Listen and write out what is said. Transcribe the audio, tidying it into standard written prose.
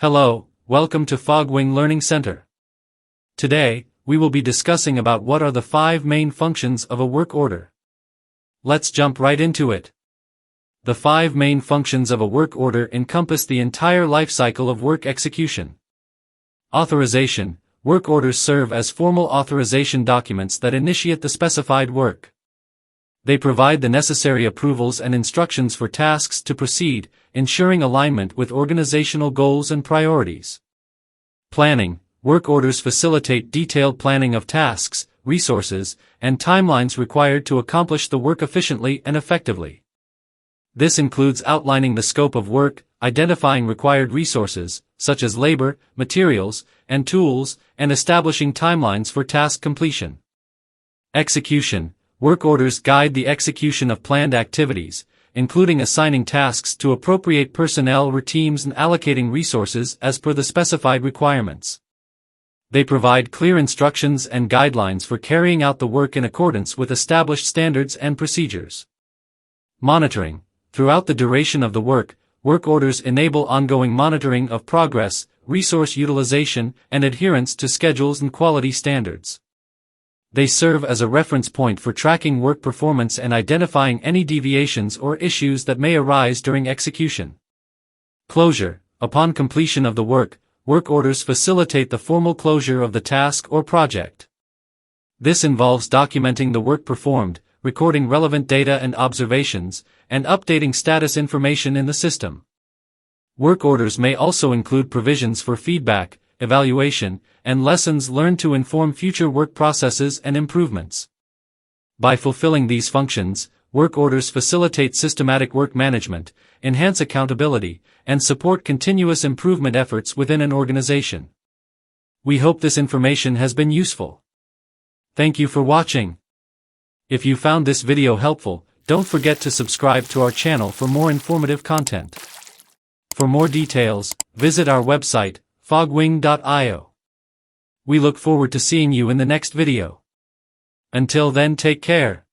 Hello, welcome to Fogwing Learning Center. Today, we will be discussing about what are the 5 main functions of a work order. Let's jump right into it. The 5 main functions of a work order encompass the entire life cycle of work execution. Authorization. Work orders serve as formal authorization documents that initiate the specified work. They provide the necessary approvals and instructions for tasks to proceed, ensuring alignment with organizational goals and priorities. Planning. Work orders facilitate detailed planning of tasks, resources, and timelines required to accomplish the work efficiently and effectively. This includes outlining the scope of work, identifying required resources, such as labor, materials, and tools, and establishing timelines for task completion. Execution. Work orders guide the execution of planned activities, including assigning tasks to appropriate personnel or teams and allocating resources as per the specified requirements. They provide clear instructions and guidelines for carrying out the work in accordance with established standards and procedures. Monitoring. Throughout the duration of the work orders enable ongoing monitoring of progress, resource utilization, and adherence to schedules and quality standards. They serve as a reference point for tracking work performance and identifying any deviations or issues that may arise during execution. Closure. Upon completion of the work orders facilitate the formal closure of the task or project. This involves documenting the work performed, recording relevant data and observations, and updating status information in the system. Work orders may also include provisions for feedback, evaluation, and lessons learned to inform future work processes and improvements. By fulfilling these functions, work orders facilitate systematic work management, enhance accountability, and support continuous improvement efforts within an organization. We hope this information has been useful. Thank you for watching. If you found this video helpful, don't forget to subscribe to our channel for more informative content. For more details, visit our website, fogwing.io. We look forward to seeing you in the next video. Until then, take care.